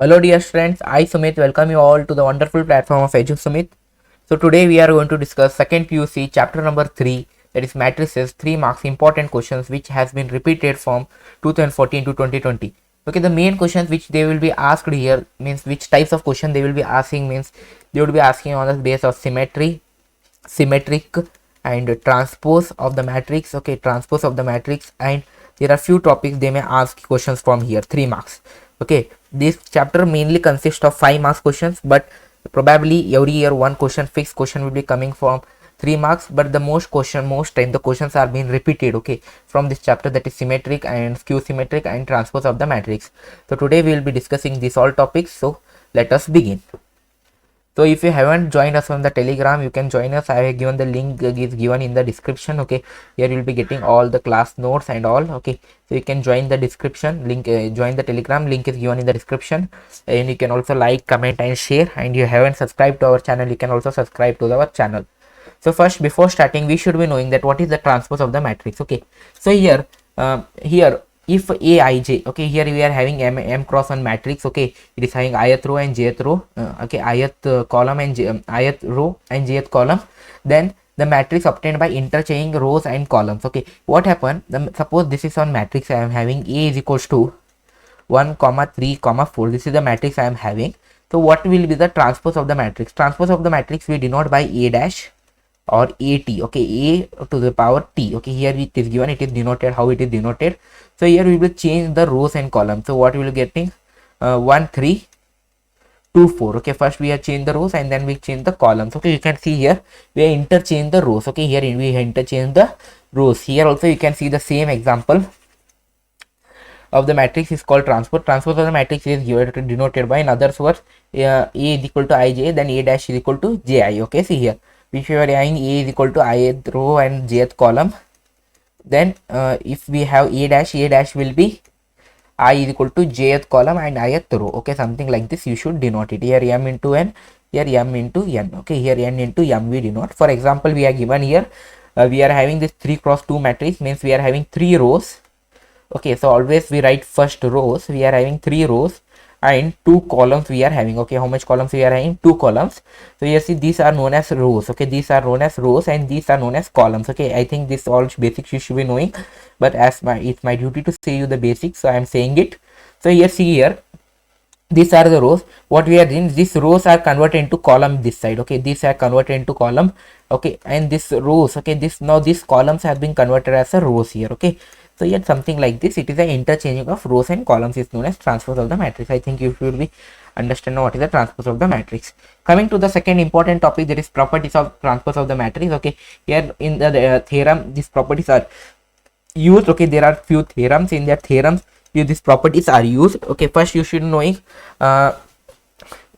Hello dear friends, I Sumit welcome you all to the wonderful platform of EduSumit. So today we are going to discuss second PUC chapter number 3, that is matrices, 3 marks important questions which has been repeated from 2014 to 2020. Okay, the main questions which they will be asked here means which types of question they will be asking means they will be asking on the base of symmetry, symmetric and transpose of the matrix. Okay, transpose of the matrix, and there are few topics they may ask questions from here, 3 marks. Okay, this chapter mainly consists of 5 marks questions, but probably every year one question, fixed question will be coming from 3 marks, but the most time the questions are being repeated, okay, from this chapter, that is symmetric and skew symmetric and transpose of the matrix. So today we will be discussing these all topics, so let us begin. So if you haven't joined us on the Telegram, you can join us. I have given the link is given in the description. Okay, here you'll be getting all the class notes and all. Okay, so you can join the description link, join the Telegram link is given in the description, and you can also like, comment and share. And you haven't subscribed to our channel, you can also subscribe to our channel. So first, before starting, we should be knowing that what is the transpose of the matrix. Okay, so here if aij, okay, here we are having m cross 1 matrix. Okay, it is having ith row and jth row, okay, ith column and ith row and jth column. Then the matrix obtained by interchanging rows and columns. Okay, what happened, suppose this is on matrix I am having a is equals to 1 comma 3 comma 4. This is the matrix I am having. So what will be the transpose of the matrix? Transpose of the matrix we denote by a dash or at. Okay, a to the power t. Okay, here it is given, it is denoted how it is denoted. So here we will change the rows and columns. So what we will getting 1 3 2 4. Okay, first we have changed the rows and then we change the columns. Okay, you can see here we interchange the rows. Okay, here we interchange the rows. Here also you can see the same example of the matrix is called transpose. Transpose of the matrix is given denoted by, in other words, a is equal to ij, then a dash is equal to ji. Okay, see here, if you are having a is equal to ith row and jth column, then if we have a dash will be I is equal to jth column and ith row. Okay, something like this you should denote it. Here m into n, here m into n. Okay, here n into m we denote. For example, we are given here we are having this 3 cross 2 matrix, means we are having 3 rows. Okay, so always we write first rows. We are having 3 rows and 2 columns we are having. Okay, how much columns we are having? 2 columns. So here see, these are known as rows. Okay, these are known as rows and these are known as columns. Okay, I think this all basics you should be knowing, but as it's my duty to say you the basics, so I am saying it. So here see, here these are the rows. What we are doing, these rows are converted into column this side. Okay, these are converted into column. Okay, and this rows, okay, this now these columns have been converted as a rows here. Okay, so yet something like this, it is an interchanging of rows and columns is known as transpose of the matrix. I think you should be understand what is the transpose of the matrix. Coming to the second important topic, that is properties of transpose of the matrix. Okay, here in the theorem these properties are used. Okay, there are few theorems. In that theorems these properties are used. Okay, first you should knowing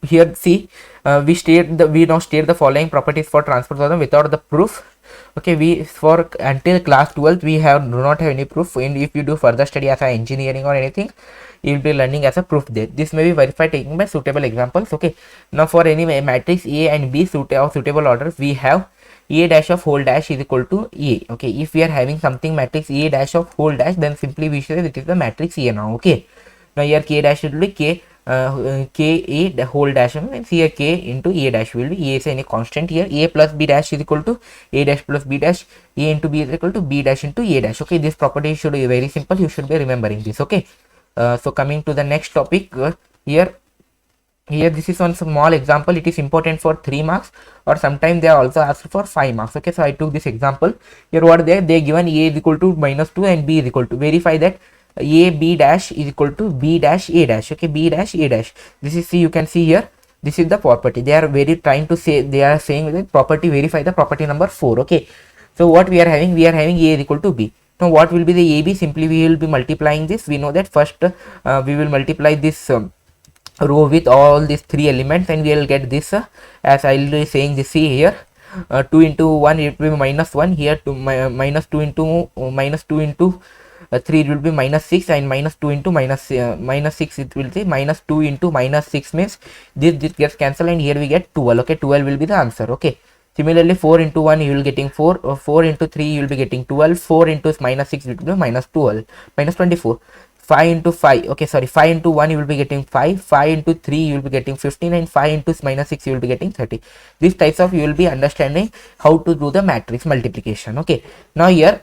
here see we now state the following properties for transpose of them without the proof. Okay, we for until class 12th we do not have any proof, and if you do further study as a engineering or anything, you will be learning as a proof there. This may be verified taking by suitable examples. Okay, now for any matrix A and B suitable orders, we have a dash of whole dash is equal to A. Okay, if we are having something matrix A dash of whole dash, then simply we say it is the matrix A now. Okay, now here K dash will be K a the whole dash, and here K into A dash will be A is any constant. Here A plus B dash is equal to A dash plus B dash, A into B is equal to B dash into A dash. Okay, this property should be very simple, you should be remembering this. Okay, so coming to the next topic, here this is one small example. It is important for 3 marks, or sometimes they are also asked for 5 marks. Okay, so I took this example. Here what they given, A is equal to -2 and B is equal to, verify that a b dash is equal to b dash a dash. Okay, b dash a dash, this is, see, you can see here, this is the property they are very trying to say. They are saying that property, verify the property number 4. Okay, so what we are having a is equal to b. Now what will be the ab? Simply we will be multiplying this. We know that first we will multiply this row with all these 3 elements, and we will get this as I will be saying this. See here, 2 into 1 it will be -1, here to -2 into -2 into 3 it will be -6, and -2 into -6 it will be -2 into -6 means this gets cancelled, and here we get 12. Okay, 12 will be the answer. Okay, similarly 4 into 1 you will getting 4, 4 into 3 you will be getting 12, 4 into -6 it will be -12, -24. 5 into 5, okay, sorry, 5 into 1 you will be getting 5, 5 into 3 you will be getting 15, and 5 into minus 6 you will be getting 30. These types of you will be understanding how to do the matrix multiplication. Okay, now here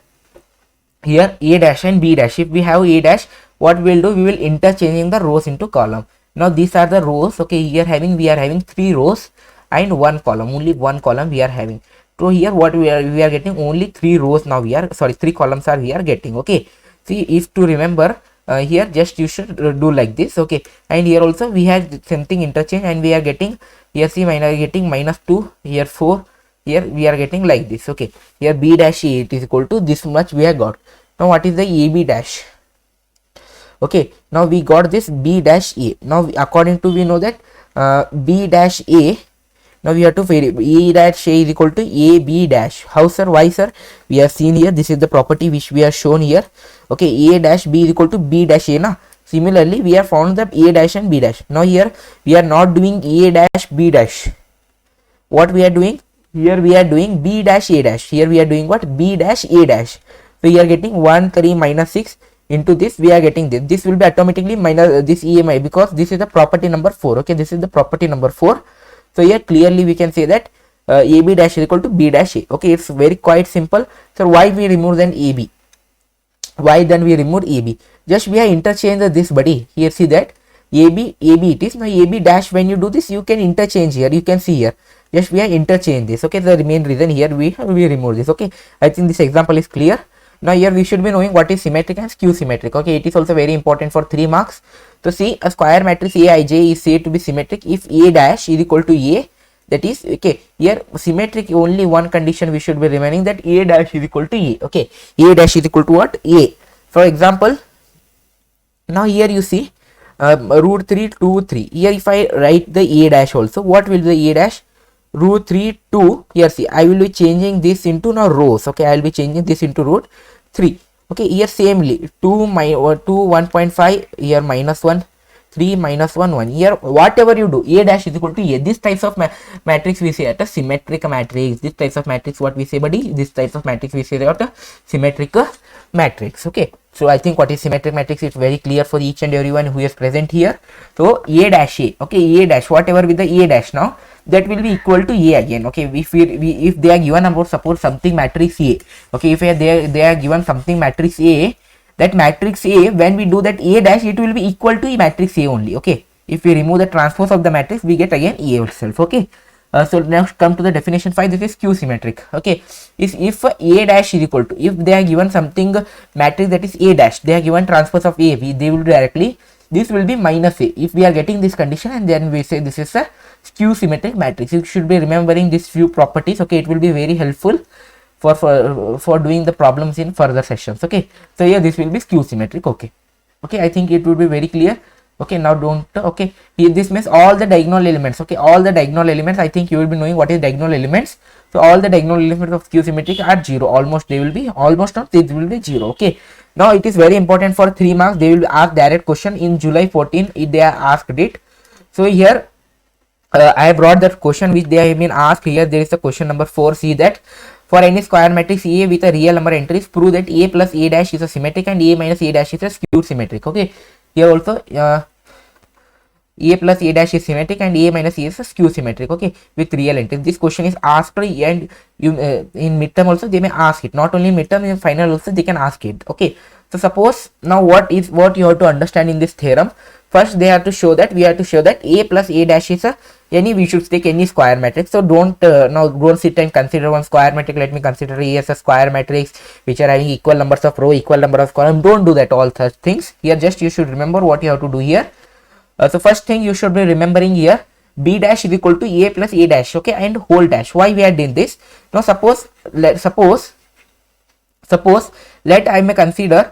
A dash and B dash, if we have A dash, what we will do, we will interchanging the rows into column. Now these are the rows. Okay, here we are having 3 rows and 1 column, only 1 column we are having. So here what we are getting only 3 rows. Now we are, sorry, 3 columns are we are getting. Okay, see, if to remember, here just you should do like this. Okay, and here also we have something interchange, and we are getting here, see, we are getting minus 2, here 4, here we are getting like this. Okay, here B dash A, it is equal to this much we have got. Now what is the AB dash? Okay, now we got this B dash A. Now according to, we know that B dash A, now we have to vary E dash A is equal to A B dash. How, sir? Why, sir? We have seen here, this is the property which we have shown here. Okay, A dash B is equal to B dash A na. Similarly, we have found that A dash and B dash. Now here we are not doing A dash B dash. What we are doing here, we are doing B dash A dash. Here we are doing what? B dash A dash. So we are getting 1 3 minus 6 into this, we are getting this. This will be automatically minus this EMI, because this is the property number 4. Okay, this is the property number 4. So here clearly we can say that AB dash is equal to B dash A. Okay, it's very quite simple. So why we remove then AB? Why then we remove AB? Just we have interchanged this, buddy. Here see that AB it is. Now AB dash, when you do this, you can interchange here. You can see here. Just we have interchanged this. Okay, the main reason here we remove this. Okay, I think this example is clear. Now here we should be knowing what is symmetric and skew symmetric. Okay, it is also very important for 3 marks. So see, a square matrix Aij is said to be symmetric if A dash is equal to A. That is, okay, here symmetric, only one condition we should be remaining, that A dash is equal to A. Okay, A dash is equal to what? A. For example, now here you see root 3 2 3. Here if I write the A dash also, what will be the A dash? Root 3 2. Here see, I will be changing this into now rows. Okay, I will be changing this into root 3. Okay, here samely 2 1.5, here minus 1, 3 minus 1 1. Here whatever you do, A dash is equal to A. This types of matrix we say at a symmetric matrix. This types of matrix, what we say, buddy? This types of matrix we say at a symmetric matrix. Okay, so I think what is symmetric matrix is very clear for each and everyone who is present here. So A dash A. Okay, A dash, whatever with the A dash, now that will be equal to A again. Okay, if they are given about, suppose something matrix A. Okay, if they are given something matrix A, that matrix A, when we do that A dash, it will be equal to matrix A only. Okay, if we remove the transpose of the matrix, we get again A itself. Okay, so now come to the definition 5. This is skew symmetric. Okay, if A dash is equal to, if they are given something matrix that is A dash, they are given transpose of A, they will directly, this will be minus A if we are getting this condition, and then we say this is a skew symmetric matrix. You should be remembering these few properties. Okay, it will be very helpful for doing the problems in further sessions. Okay, so here this will be skew symmetric. Okay, I think it will be very clear. Okay, now don't, okay, here this means all the diagonal elements. Okay, all the diagonal elements, I think you will be knowing what is diagonal elements. So all the diagonal elements of skew symmetric are 0. Almost they will be, almost not, they will be 0. Okay, now it is very important for 3 marks. They will ask direct question in July 14 if they are asked it. So here I have brought that question which they have been asked. Here there is a question number 4. See that for any square matrix A with a real number entries, prove that A plus A dash is a symmetric and A minus A dash is a skewed symmetric. Okay, here also A plus A dash is symmetric and A minus A is a skew symmetric. Okay, with real entries. This question is asked, and you in midterm also they may ask it. Not only in midterm, in final also they can ask it. Okay, so suppose now what you have to understand in this theorem. First they have to show that, we have to show that A plus A dash is a we should take any square matrix. So don't don't sit and consider one square matrix. Let me consider A as a square matrix which are having equal numbers of row, equal number of column. Don't do that, all such things. Here just you should remember what you have to do here. So first thing you should be remembering here, B dash is equal to A plus A dash. Okay, and whole dash. Why we are doing this? Now suppose let I may consider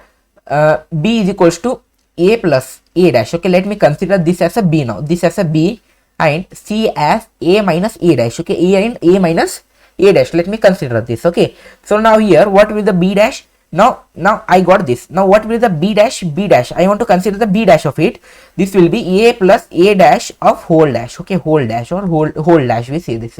B is equals to A plus A dash. Okay, let me consider this as a B now. This as a B and C as A minus A dash. Okay, A and A minus A dash. Let me consider this. Okay, so now here what will the B dash? Now I got this. Now what will the B dash? B dash, I want to consider the B dash of it. This will be A plus A dash of whole dash. Okay, whole dash or whole dash, we say this.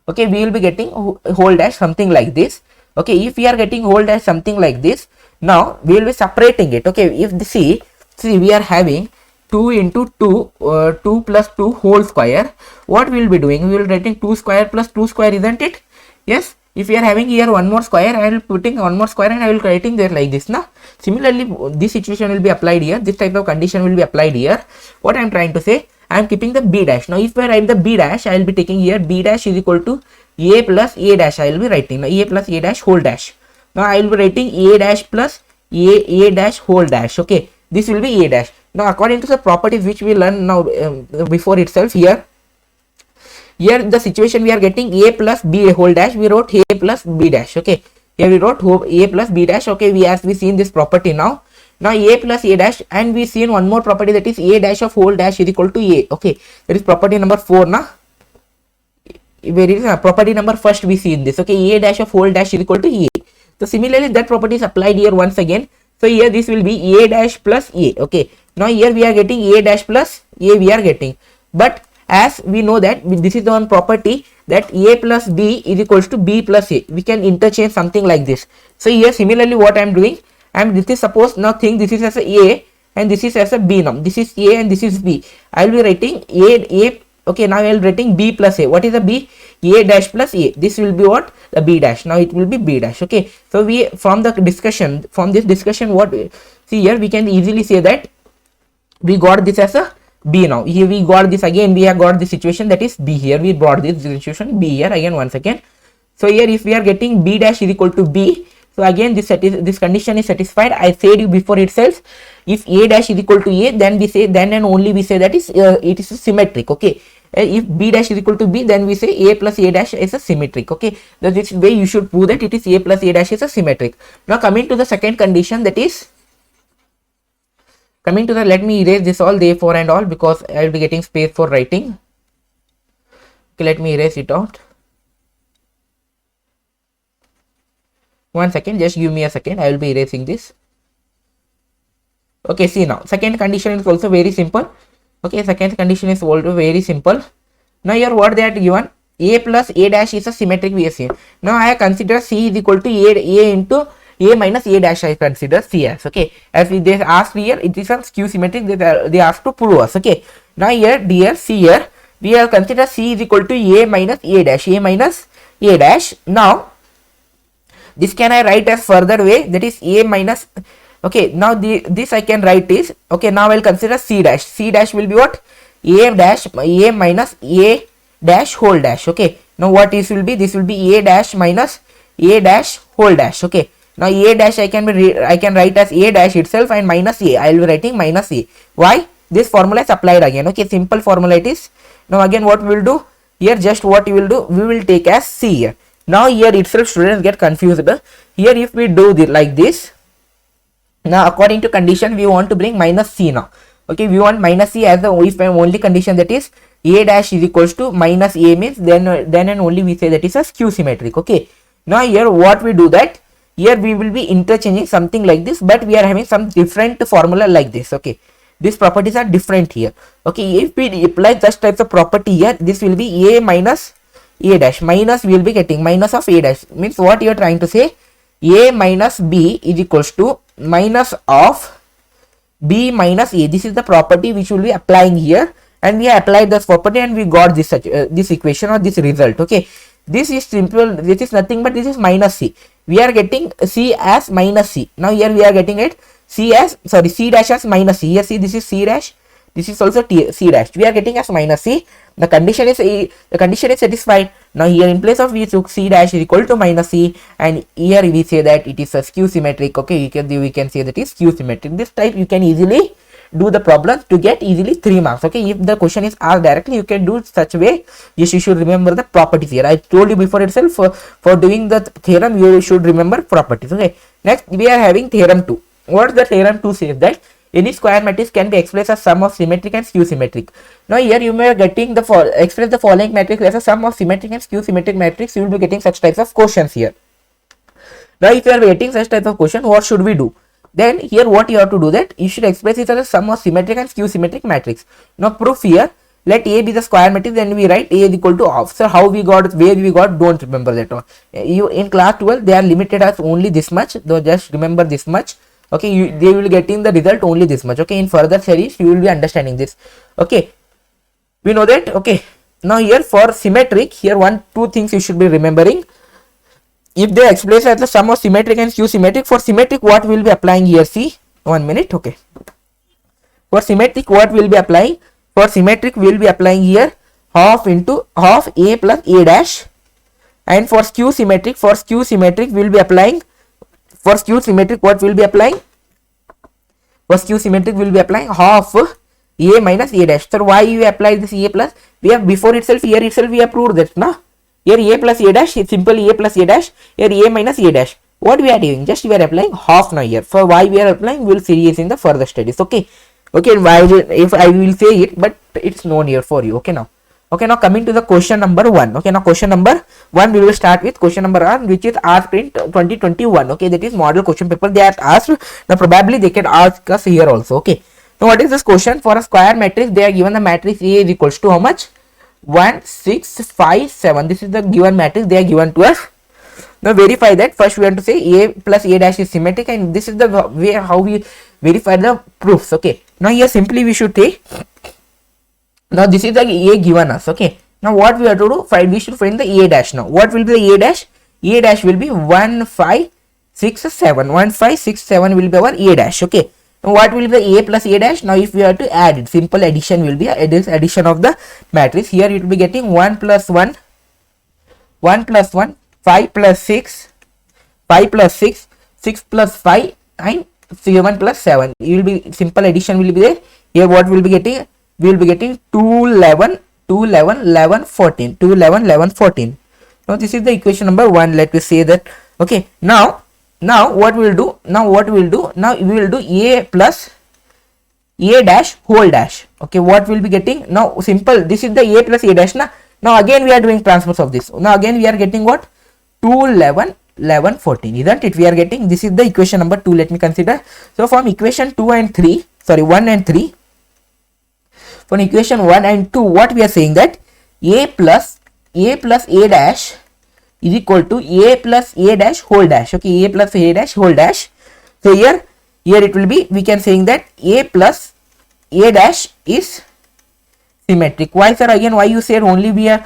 Okay, we will be getting whole dash something like this. Okay, if we are getting whole dash something like this, now we will be separating it. Okay, if the see see we are having 2 into 2, 2 plus 2 whole square. What we will be doing, we will writing 2 square plus 2 square, isn't it? Yes, if we are having here one more square, I will putting one more square and I will writing there like this now. Similarly, this situation will be applied here, this type of condition will be applied here. What I am trying to say, I am keeping the b dash. Now if I write the b dash, I will be taking here b dash is equal to a plus a dash. I will be writing now a plus a dash whole dash. Now I will be writing a dash plus a dash whole dash. Okay, this will be a dash. Now according to the properties which we learn now before itself, here the situation we are getting a plus b whole dash, we wrote a plus b dash. Okay, here we wrote a plus b dash. Okay, we seen this property now. Now a plus a dash, and we seen one more property, that is a dash of whole dash is equal to a. Okay, that is property number 4 now. Where is property number first we see in this. Okay, a dash of whole dash is equal to a. So similarly that property is applied here once again. So here this will be a dash plus a. Okay, now here we are getting a dash plus a we are getting, but as we know that this is the one property that a plus b is equals to b plus a, we can interchange something like this. So here similarly what I am doing, this is suppose, now think this is as a and this is as a b. Now this is a and this is b. I will be writing a. Okay, now I will writing b plus a. What is the b? A dash plus a. This will be what? The b dash. Now it will be b dash. Okay, so we from this discussion, what see here, we can easily say that we got this as a b. Now here we got this again, we have got the situation that is b. Here we brought this situation b here again once again. So here if we are getting b dash is equal to b, so again this condition is satisfied. I said you before itself, if a dash is equal to a, then we say, then and only we say that is it is symmetric. Okay, if b dash is equal to b, then we say a plus a dash is a symmetric. Okay, this way you should prove that it is a plus a dash is a symmetric. Now coming to the second condition, that is coming to the, let me erase this all, therefore and all, because I will be getting space for writing. Okay, let me erase it out. One second, just give me a second, I will be erasing this. Okay, see now second condition is also very simple. Okay, second condition is also very simple. Now here what they are given, a plus a dash is a symmetric we have seen. Now I consider c is equal to a into a minus a dash. I consider c as, okay, as they asked here, it is a skew symmetric, they asked to prove us. Okay, now here dear, see here we have considered c is equal to a minus a dash, a minus a dash. Now this can I write as further way, that is a minus. Okay, now this I can write is, okay, now I will consider c dash. C dash will be what? A dash, a minus a dash whole dash. Okay, now what this will be? This will be a dash minus a dash whole dash. Okay, now a dash I can write as a dash itself and minus a. I will be writing minus a. Why? This formula is applied again. Okay, simple formula it is. Now again what we will do here, just what you will do, we will take as c here. Now here itself students get confused. Here if we do like this, now according to condition we want to bring minus c now. Okay, we want minus c as the if and only condition, that is a dash is equals to minus a, means then and only we say that is a skew symmetric. Okay, now here what we do, that here we will be interchanging something like this, but we are having some different formula like this. Okay, these properties are different here. Okay, if we apply such types of property here, this will be a minus a dash, minus we will be getting minus of a dash, means what you are trying to say, a minus b is equals to minus of b minus a. This is the property which will be applying here, and we applied this property and we got this this equation or this result. Okay, this is simple, this is nothing but this is minus c. We are getting c as minus c. Now here we are getting it c as, sorry, c dash as minus c. Here see, this is c dash, this is also c dash. We are getting as minus c. The condition is satisfied. Now here in place of we took c dash is equal to minus c, and here we say that it is a skew symmetric. Okay, we can say that is skew symmetric. This type you can easily do the problem to get easily 3 marks. Okay, if the question is asked directly, you can do such way. Yes, you should remember the properties here. I told you before itself, for doing the theorem you should remember properties. Okay, next we are having theorem 2. What the theorem 2 says, that any square matrix can be expressed as sum of symmetric and skew symmetric. Now here you may getting the express the following matrix as a sum of symmetric and skew symmetric matrix. You will be getting such types of questions here. Now if you are getting such type of question, what should we do? Then here what you have to do, that you should express it as a sum of symmetric and skew symmetric matrix. Now proof here, let A be the square matrix, then we write A is equal to half. So how we got, where we got, don't remember that one. You in class 12 they are limited as only this much, though just remember this much. Okay, they will getting the result only this much. Okay, in further series you will be understanding this. Okay, we know that. Okay, now here for symmetric, here two things you should be remembering. If they express as the sum of symmetric and skew symmetric, for symmetric what we will be applying here, see, 1 minute. Okay, for symmetric what we will be applying, for symmetric we will be applying here half into half a plus a dash, and for skew symmetric we will be applying, for skew symmetric what we will be applying, for skew symmetric we will be applying half a minus a dash. So why you apply this a plus, we have before itself, here itself we have proved that, na, here a plus a dash is simply a plus a dash, here a minus a dash. What we are doing, just we are applying half now here. For why we are applying, we will see it in the further studies. Okay, okay, why if I will say it, but it's known here for you. Okay, now, okay, now coming to the question number 1. Okay, now question number 1 we will start with question number 1, which is ASPRINT 2021. Okay, that is model question paper they have asked. Now probably they can ask us here also. Okay, now what is this question? For a square matrix, they are given the matrix A is equals to how much? 1, 6, 5, 7. This is the given matrix they are given to us. Now verify that. First we want to say a plus a dash is symmetric, and this is the way how we verify the proofs. Okay, now here simply we should take, now this is the a given us. Okay, now what we have to do, we should find the a dash. Now what will be the a dash? A dash will be 1, 5, 6, 7. 1, 5, 6, 7 will be our a dash. Okay, now what will be the a plus a dash? Now if we have to add it, simple addition will be addition of the matrix. Here it will be getting 1 plus 1, 1 plus 1, 5 plus 6, 5 plus 6, 6 plus 5, and 7 plus 7. You will be simple addition will be there. Here what will be getting? We will be getting 2, 11, 2, 11, 11, 14, 2, 11, 11, 14. Now this is the equation number 1. Let me say that. Okay, now what we will do? Now we will do a plus a dash whole dash. Okay, what will be getting? Now simple, this is the a plus a dash. Now again we are doing transpose of this. Now again we are getting what? 2, 11, 11, 14, isn't it? We are getting, this is the equation number 2. Let me consider. So from equation 2 and 3, sorry, 1 and 3, from equation 1 and 2, what we are saying that a plus a dash is equal to a plus a dash whole dash. Okay, a plus a dash whole dash. So here it will be, we can saying that a plus a dash is symmetric. Why, sir? Again, why you said only we are,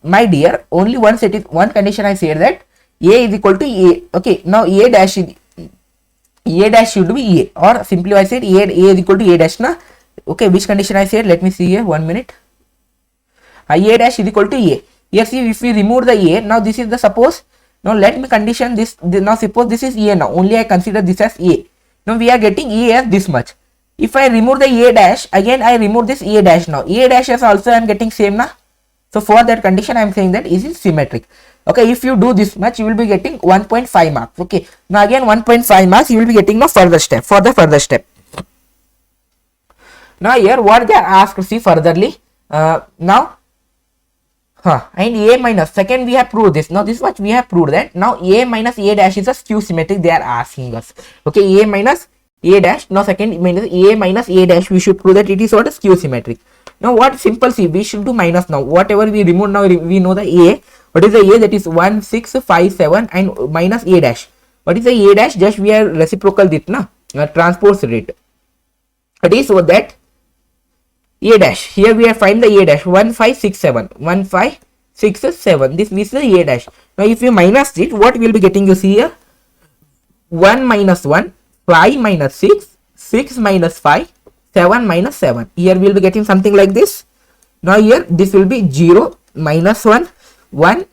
my dear, only one condition I said that a is equal to a. Okay, now a dash should be a, or simply I said a is equal to a dash. Na, okay, which condition I said? Let me see here. 1 minute. A dash is equal to a. Here see, if we remove the a, now this is the suppose. Now let me condition this. Now suppose this is a. Now only I consider this as a. Now we are getting a as this much. If I remove the a dash, again I remove this a dash. Now a dash is also I am getting same na. So for that condition I am saying that is symmetric. Okay, if you do this much, you will be getting 1.5 marks. Okay, now again 1.5 marks you will be getting the further step, for the further step. Now here what they are asked to see furtherly. Now and a minus, second we have proved this. Now this much we have proved that. Now a minus a dash is a skew symmetric they are asking us. Okay, a minus a dash. Now second minus a dash, we should prove that it is what, a skew symmetric. Now what, simple, see, we should do minus. Now whatever we remove, now we know the a. What is the a? That is 1, 6, 5, 7 and minus a dash. What is the a dash? Just we are reciprocal it na, transpose it. It is so that a dash, here we are find the a dash 1, 5, 6, 7, 1, 5, 6, 7. This is the a dash. Now if you minus it, what we will be getting? You see here 1 minus 1, 5 minus 6, 6 minus 5, 7 minus 7. Here we will be getting something like this. Now here this will be 0, minus 1, 1,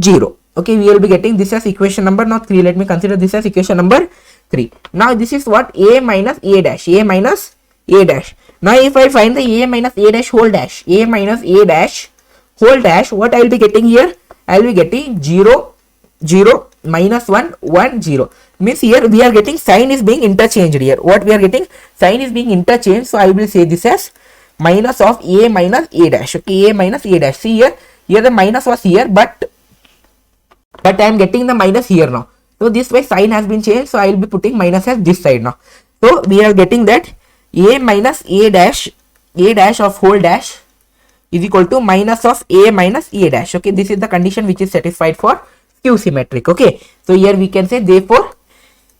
0. Okay, we will be getting this as equation number now 3. Let me consider this as equation number 3. Now this is what, a minus a dash, a minus a dash. Now if I find the a minus a dash whole dash, a minus a dash whole dash, what I will be getting here? I will be getting 0, 0, minus 1, 1, 0. Means here we are getting sign is being interchanged here. What we are getting? Sign is being interchanged. So I will say this as minus of a minus a dash. Okay, a minus a dash. See here the minus was here, but I am getting the minus here now. So this way sign has been changed. So I will be putting minus as this side now. So we are getting that a minus a dash of whole dash is equal to minus of a minus a dash. Okay, this is the condition which is satisfied for skew symmetric. Okay, so here we can say therefore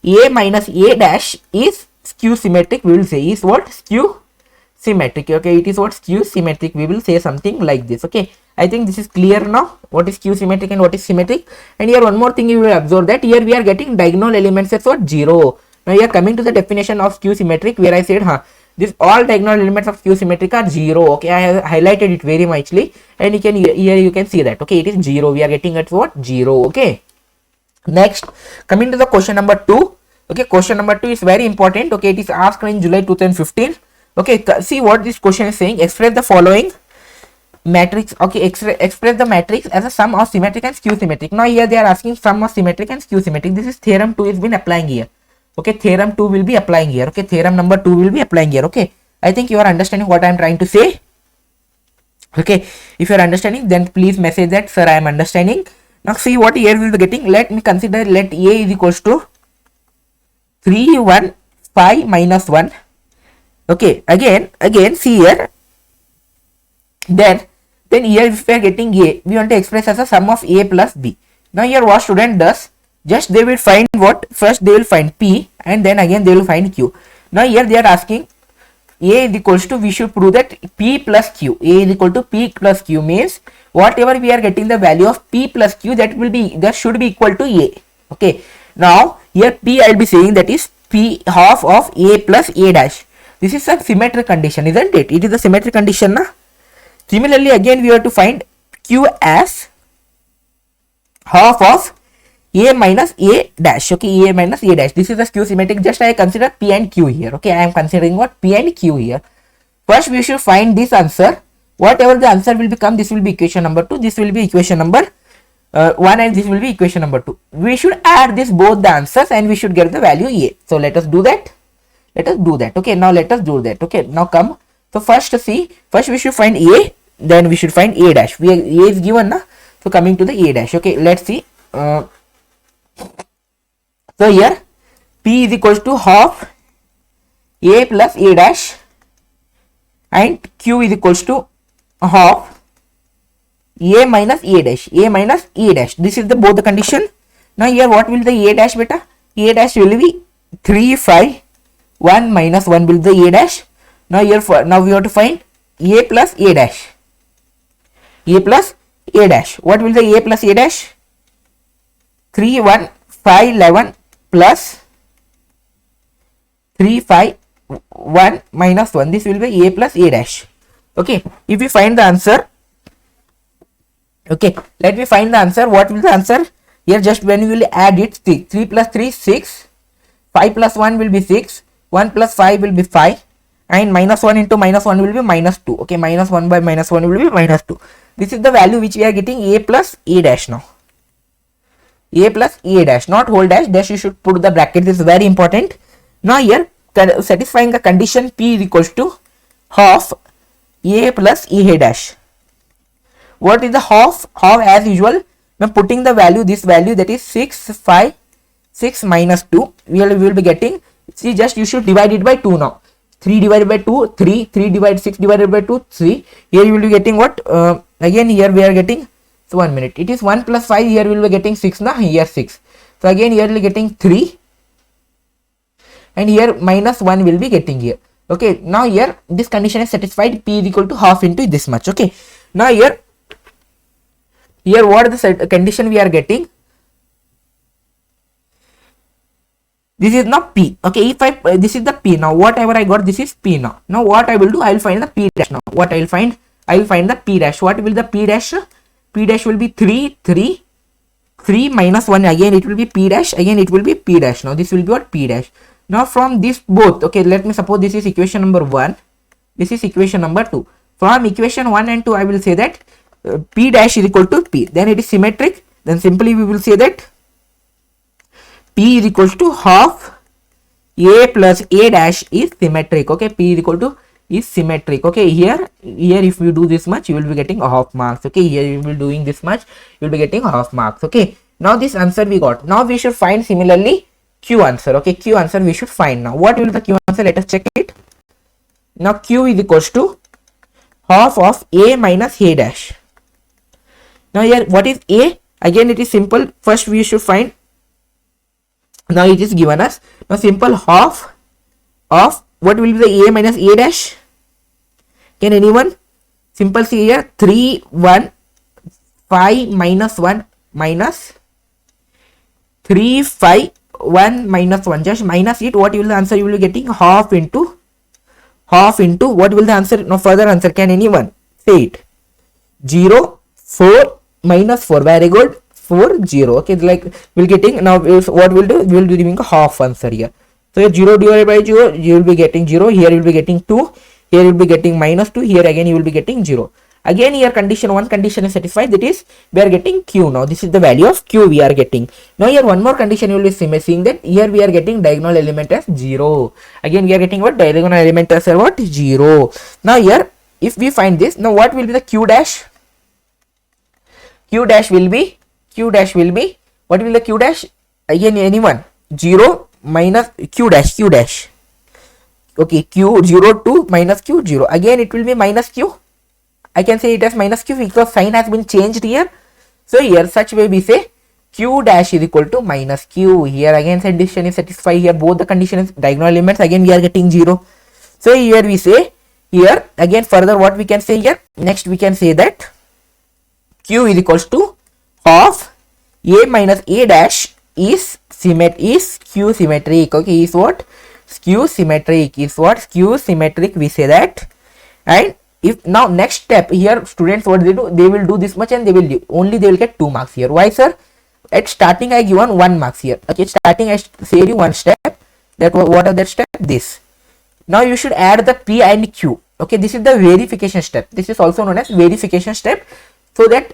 A minus A dash is skew symmetric, we will say is what? Skew symmetric. Okay, it is what? Skew symmetric, we will say something like this. Okay, I think this is clear now, what is skew symmetric and what is symmetric. And here one more thing you will observe, that here we are getting diagonal elements as what? 0. Now here coming to the definition of skew symmetric, where I said this all diagonal elements of skew symmetric are 0. Okay, I have highlighted it very muchly, and you can here you can see that. Okay, it is 0, we are getting at what? 0. Okay, next coming to the question number 2. Okay, question number 2 is very important. Okay, it is asked in July 2015. Okay, see what this question is saying. Express the following matrix. Okay, express the matrix as a sum of symmetric and skew symmetric. Now here they are asking sum of symmetric and skew symmetric. This is theorem 2 is been applying here. Okay, theorem 2 will be applying here. Okay, theorem number 2 will be applying here. Okay, I think you are understanding what I am trying to say. Okay, if you are understanding, then please message that, sir, I am understanding. Now see what here we will be getting. Let me consider, let A is equals to 3 1 5 minus 1. Okay, again see here, then here if we are getting A, we want to express as a sum of A plus B. Now here what student does, just they will find what? First they will find P, and then again they will find Q. Now here they are asking A is equals to, we should prove that P plus Q. A is equal to P plus Q means whatever we are getting the value of P plus Q, that should be equal to A. Okay, now here P I will be saying that is P half of A plus A dash. This is a symmetric condition, isn't it? It is a symmetric condition, na? Similarly, again we have to find Q as half of A minus A dash. Okay, A minus A dash. This is a skew symmetric. Just I consider P and Q here. Okay, I am considering what? P and Q here. First we should find this answer. Whatever the answer will become, this will be equation number 2. This will be equation number 1, and this will be equation number 2. We should add this both the answers, and we should get the value A. So let us do that. Okay, now let us do that. Okay, now come. So first we should find A, then we should find A dash. A is given, na? So coming to the A dash. Okay, let's see. So here P is equals to half A plus A dash, and Q is equals to half A minus A dash. A minus A dash. This is the both the condition. Now here what will the A dash, beta? A dash will be 3 5 1 minus 1 will be the A dash. Now here now we have to find A plus A dash. A plus A dash. What will the A plus A dash? 3 1 5 11 plus 3 5 1 minus 1. This will be A plus A dash. Okay, if we find the answer, okay, let me find the answer. What will the answer? Here just when we will add it, 3 plus 3 6, 5 plus 1 will be 6, 1 plus 5 will be 5, and minus 1 into minus 1 will be minus 2. Okay, minus 1 by minus 1 will be minus 2. This is the value which we are getting, A plus A dash. Now A plus A dash, not whole dash. Dash you should put the bracket. This is very important. Now here satisfying the condition P is equals to half A plus A dash. What is the half? Half as usual. Now putting the value, this value, that is 6 5 6 minus 2, we will be getting, see, just you should divide it by 2 now. 3 divided by 2 3, 3 divided 6 divided by 2 3. Here you will be getting what? Again here we are getting, so 1 minute, it is 1 plus 5. Here we will be getting 6 now. Here 6. So again here we will be getting 3, and here minus 1 will be getting here. Okay, now here this condition is satisfied. P is equal to half into this much. Okay, now here what is the condition we are getting? This is now P. Okay, if I this is the P. Now whatever I got, this is P now. Now what I will do, I will find the P dash now. What I will find? I will find the P dash. What will the P dash? P dash will be 3 3 3 minus 1. Again it will be P dash. Again it will be P dash. Now this will be what? P dash. Now from this both, okay, let me suppose this is equation number 1. This is equation number 2. From equation 1 and 2, I will say that P dash is equal to P. Then it is symmetric. Then simply we will say that P is equals to half A plus A dash is symmetric. Okay, P is equal to is symmetric. Okay, here if you do this much, you will be getting a half marks. Okay, here you will be doing this much, you will be getting a half marks. Okay, now this answer we got. Now we should find similarly Q answer. Okay, Q answer we should find now. What will be the Q answer? Let us check it. Now Q is equals to half of A minus A dash. Now here what is A? Again it is simple. First we should find Now it is given us. Now simple half of what will be the a minus a dash? Can anyone simple see here? 3 1 5 minus 1 minus 3 5 1 minus 1, just minus it. What will the answer you will be getting? Half into what will the answer? No further answer, can anyone say it? 0 4 minus 4, very good, 4 0. Okay, like we'll getting now. What we'll do, we'll be giving a half answer here. So 0 divided by 0, you will be getting 0. Here you will be getting 2. Here you will be getting minus 2. Here again you will be getting 0. Again here condition, one condition is satisfied, that is we are getting q. Now this is the value of q we are getting. Now here one more condition you will be seeing, that here we are getting diagonal element as 0. Again we are getting what? Diagonal element as what? 0. Now here if we find this, now what will be the q dash? Q dash will be what will the q dash? Again anyone? 0 minus q dash. Okay, q 0 2 minus q 0. Again it will be minus q. I can say it as minus q because sign has been changed here. So here such way we say q dash is equal to minus q. Here again condition is satisfied. Here both the conditions diagonal elements, again we are getting 0. So here we say, here again further what we can say here? Next we can say that q is equals to half a minus a dash is q symmetric. Okay, is what? Q symmetric is what? Q symmetric we say that. And if now next step here, students what they do, they will do this much and they will get 2 marks here. Why sir? At starting I given 1 marks here. Okay, starting I say you one step. That what are that step? This. Now you should add the p and q. Okay, this is the verification step. This is also known as verification step. So that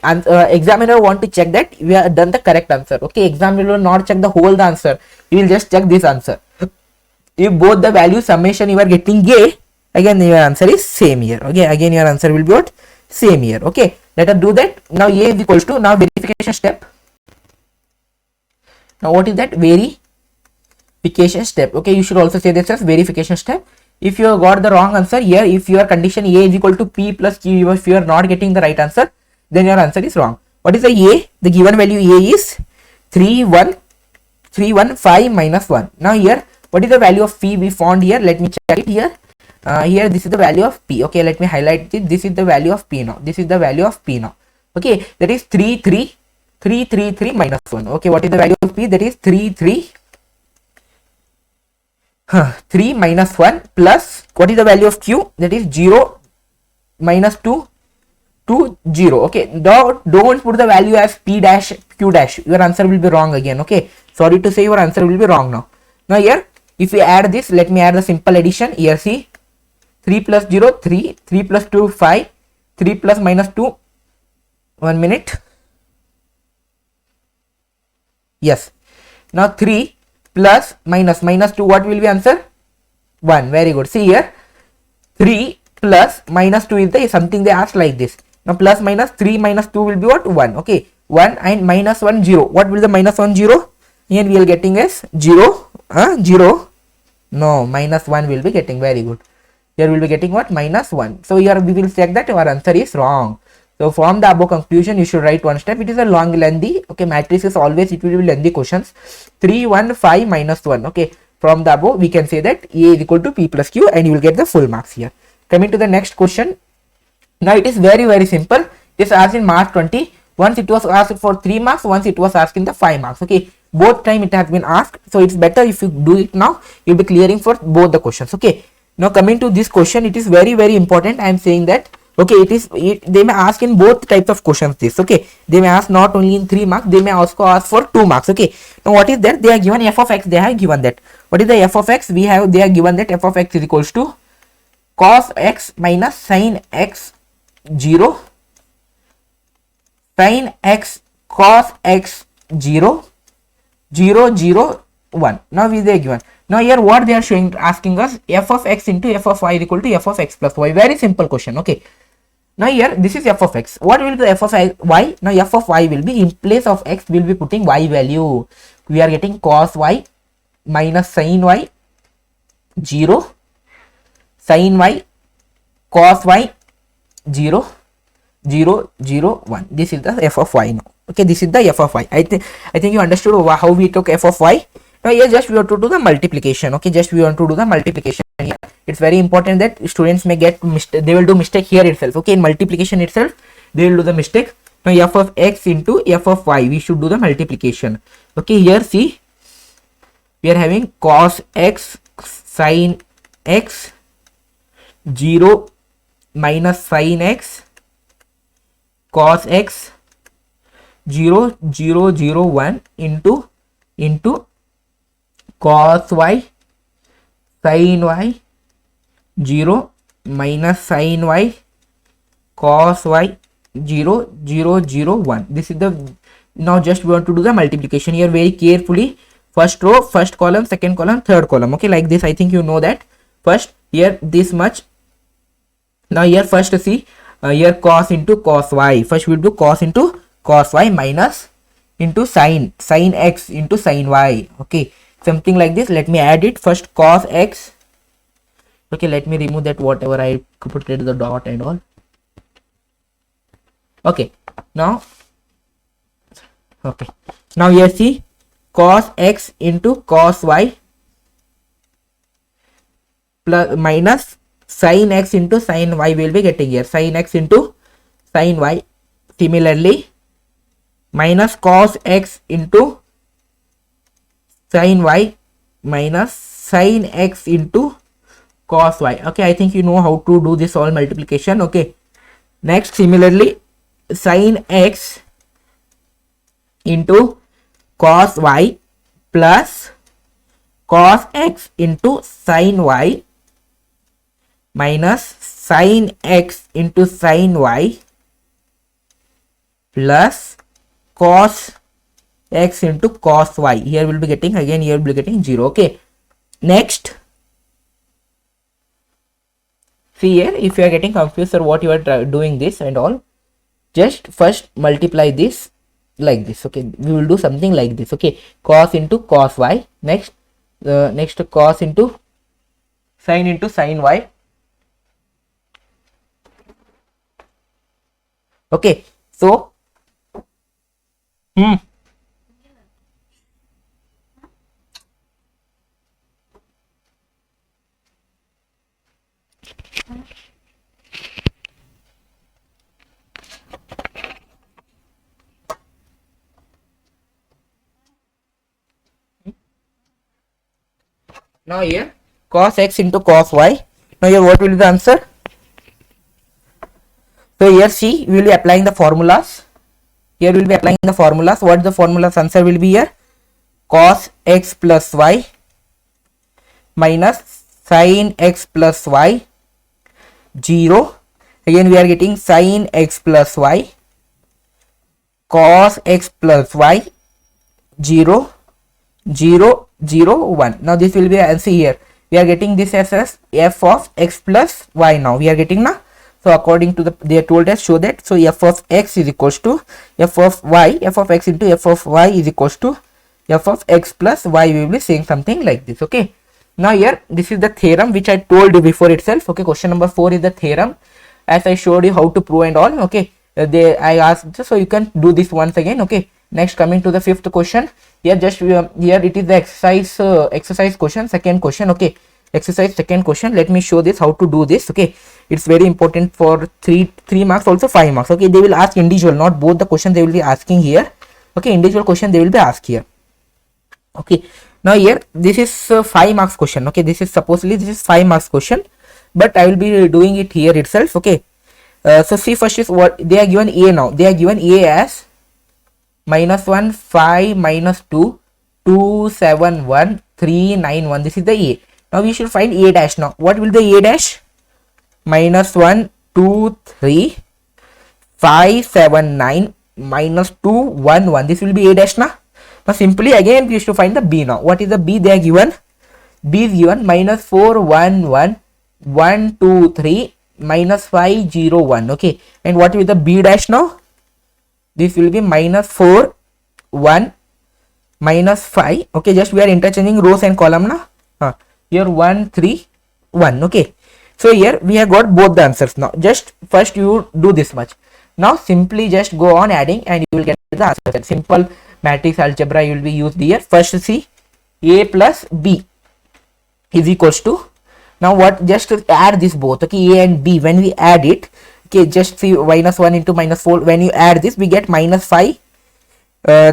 examiner want to check that we have done the correct answer. Okay, examiner will not check the whole answer. He will just check this answer. If both the value summation you are getting a, again your answer is same here. Okay, again your answer will be what? Same here. Okay, let us do that. Now a is equals to, now verification step. Now what is that? Verification step. Okay, you should also say this as verification step. If you got the wrong answer here, if your condition a is equal to p plus q, if you are not getting the right answer, then your answer is wrong. What is the a? The given value a is 3 1 5 minus 1. Now here what is the value of p we found here? Let me check it here. Here this is the value of p. Okay, let me highlight it. This is the value of p now. This is the value of p now. Okay, that is 3 3 minus 1. Okay, what is the value of p? That is 3 minus 1 plus what is the value of q? That is 0 minus 2 0. Okay, don't put the value as p dash q dash. Your answer will be wrong again. Okay, sorry to say your answer will be wrong now. Now here if we add this, let me add the simple addition. Here see 3 plus 0 3, 3 plus 2 5, 3 plus minus 2, 1 minute. Yes, now 3 plus minus 2, what will be answer? 1. Very good. See here 3 plus minus 2 is the something they asked like this. Now plus minus 3 minus 2 will be what? 1. Okay, 1 and minus 1 0. What will the minus 1 0? Here we are getting as 0. 0. No, minus 1 will be getting. Very good. Here we will be getting what? Minus 1. So here we will check that our answer is wrong. So from the above conclusion, you should write one step. It is a long lengthy. Okay, matrix is always, it will be lengthy questions. 3 1 5 minus 1. Okay, from the above we can say that a is equal to p plus q and you will get the full marks here. Coming to the next question. Now it is very simple. It is asked in March 20. Once it was asked for 3 marks, once it was asked in the 5 marks. Okay, both time it has been asked. So it's better if you do it now. You'll be clearing for both the questions. Okay, now coming to this question, it is very important. I am saying that okay, they may ask in both types of questions this. Okay, they may ask not only in 3 marks, they may also ask for 2 marks. Okay, now what is that? They are given f of x. They have given that. What is the f of x? They are given that f of x is equals to cos x minus sin x 0, sin x cos x 0, 0 0 1. Now we are given. Now here what they are showing, asking us f of x into f of y is equal to f of x plus y. Very simple question. Okay, now here this is f of x. What will be the f of y? Now f of y will be, in place of x will be putting y value. We are getting cos y minus sin y 0, sin y cos y 0 0 0 1. This is the f of y now. Okay, this is the f of y. I think you understood how we took f of y Now here just we have to do the multiplication. Okay, just we want to do the multiplication here. It's very important that students may get mistake. They will do mistake here itself. Okay, in multiplication itself they will do the mistake. Now f of x into f of y, we should do the multiplication. Okay, here see, we are having cos x sin x 0 minus sin x cos x 0 0 0 1 into cos y sin y 0 minus sin y cos y 0 0 0 1. This is the, now just we want to do the multiplication here very carefully. First row, first column, second column, third column. Okay, like this. I think you know that. First here this much. Now here first see, here cos into cos y. First we will do cos into cos y minus into sin x into sin y. Okay, something like this. Let me add it. First cos x. Okay, let me remove that whatever I put it the dot and all. Okay, now here see, cos x into cos y plus minus sin x into sin y will be getting here, sin x into sin y. Similarly minus cos x into sin y minus sin x into cos y. Okay, I think you know how to do this all multiplication. Okay, next similarly sin x into cos y plus cos x into sin y minus sin x into sin y plus cos x into cos y. Here will be getting, again here will be getting 0. Okay, next see here, if you are getting confused or what you are doing this and all, just first multiply this like this. Okay, we will do something like this. Okay, cos into cos y, next cos into sin y. Okay, so now here cos x into cos y. Now here what will be the answer? So here see, we will be applying the formulas. Here we will be applying the formulas. What the formulas answer will be here? Cos x plus y minus sin x plus y 0. Again we are getting sin x plus y cos x plus y 0 0 0 1. Now this will be answer here. We are getting this as f of x plus y. Now we are getting now. So according to the, they told us, show that, so f of x is equals to f of y, f of x into f of y is equals to f of x plus y. We will be saying something like this. Okay, now here this is the theorem which I told you before itself. Okay, question number 4 is the theorem, as I showed you how to prove and all. Okay, I asked, so you can do this once again. Okay, next coming to the fifth question. Here just here it is the exercise question, second question. Okay, exercise second question. Let me show this how to do this. Okay, it's very important for 3 marks, also 5 marks. Okay, they will ask individual, not both the questions they will be asking here. Okay, individual question they will be asked here. Okay, now here this is 5 marks question. Okay, this is supposedly this is 5 marks question, but I will be doing it here itself. Okay, so see, first is what they are given a. Now they are given a as -1 5 -2 2 7 1 3 9 1. This is the a. Now we should find a dash. Now what will the a dash? -1 2 3 5 7 9 -2 1 1. This will be a dash. Now simply again we should find the b. Now what is the b they are given? B is given -4 1 1 1 2 3 -5 0 1. Okay, and what will the b dash now? This will be -4 1 -5. Okay, just we are interchanging rows and column now. Here 1 3 1. Okay, so here we have got both the answers. Now just first you do this much. Now simply just go on adding and you will get the answer. Simple matrix algebra you will be used here. First see, a plus b is equals to, now what, just to add this both, okay, a and b, when we add it, okay, just see minus 1 into minus 4, when you add this we get minus 5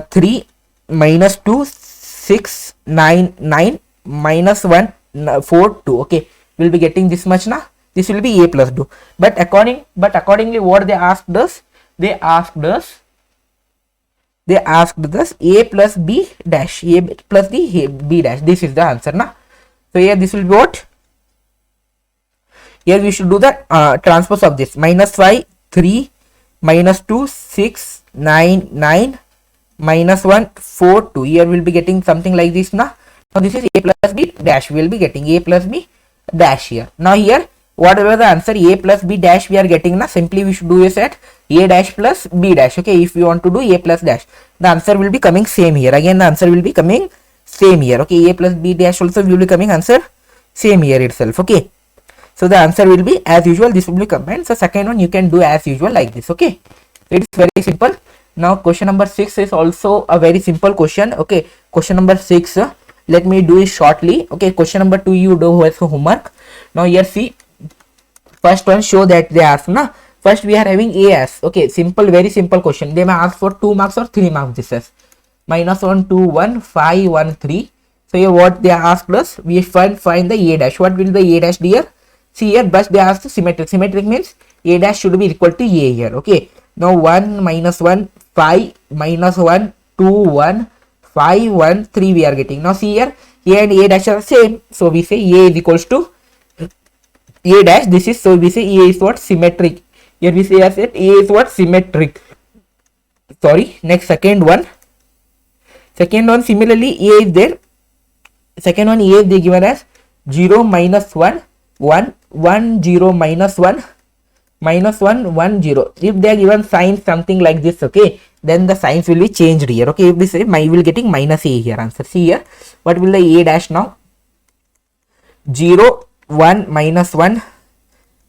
3 minus 2 6 9 9 minus 1 4 2, okay, we'll be getting this much now. This will be a plus 2, but accordingly what they asked us, they asked us a plus b dash, a plus the b dash. This is the answer now. So here this will be what, here we should do the transpose of this, minus 5 3 minus 2 6 9 9 minus 1 4 2. Here we will be getting something like this now. Now this is a plus b dash, we will be getting a plus b dash here. Now here whatever the answer a plus b dash we are getting now, simply we should do is at a dash plus b dash, okay. If we want to do a plus dash, the answer will be coming same here, again the answer will be coming same here, okay. A plus b dash also will be coming answer same here itself, okay. So the answer will be as usual, this will be combined. So second one you can do as usual like this, okay. It is very simple. Now question number 6 is also a very simple question, okay. Question number 6, let me do it shortly, okay. Question number 2 you do as homework. Now here see, first one, show that they ask now. First we are having a as, okay, simple, very simple question. They may ask for 2 marks or 3 marks. This is minus 1 2 1 5 1 3. So here what they asked us, we find the a dash. What will the a dash be here? See here, but they asked symmetric. Symmetric means a dash should be equal to a here, okay. Now 1 minus 1 5 minus 1 2 1 5 1 3 we are getting. Now see here, a and a dash are same, so we say a is equals to a dash. This is, so we say a is what, symmetric. Here we say as it a is what, symmetric. Sorry, next second one similarly a is there. Second one a is they given as 0 minus 1 1 1 0 minus 1 minus 1 1 0. If they are given signs something like this, okay, then the signs will be changed here, okay. If we say we will getting minus a here, answer. See here, what will the a dash now, 0 1 minus 1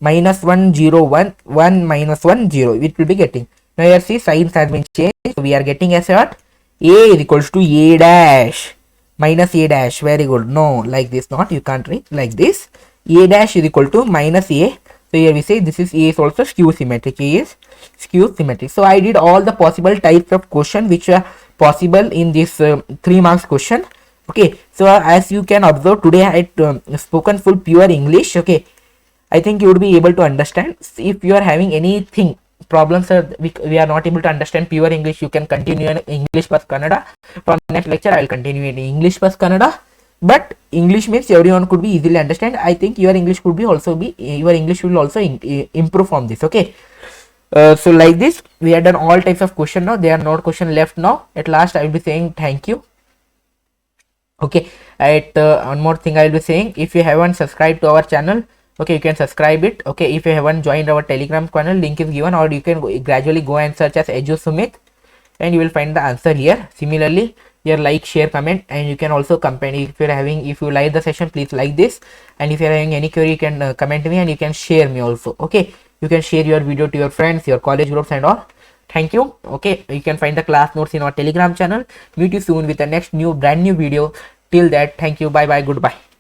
minus 1 0 1 1 minus 1 0, it will be getting. Now here see, signs has been changed, so we are getting as what, a is equals to a dash minus a dash. Very good. No, like this not, you can't write like this. A dash is equal to minus a. So here we say this is a is also skew symmetric. A is skew symmetric. So I did all the possible types of question which are possible in this 3 marks question, okay. So as you can observe, today I had spoken full pure English, okay. I think you would be able to understand. If you are having anything problems, we are not able to understand pure English, you can continue in English plus Kannada. From next lecture I will continue in English plus Kannada, but English means everyone could be easily understand. I think your English could be also be, your English will also improve from this, okay. So like this we have done all types of question. Now there are no question left. Now at last I will be saying thank you, okay. At one more thing I will be saying, if you haven't subscribed to our channel, okay, you can subscribe it, okay. If you haven't joined our Telegram channel, link is given, or you can gradually go and search as EduSumit and you will find the answer here. Similarly, your like, share, comment, and you can also comment. If you like the session, please like this, and if you are having any query, you can comment me and you can share me also, okay. You can share your video to your friends, your college groups and all. Thank you, okay. You can find the class notes in our Telegram channel. Meet you soon with the next brand new video. Till that, thank you, bye bye, goodbye.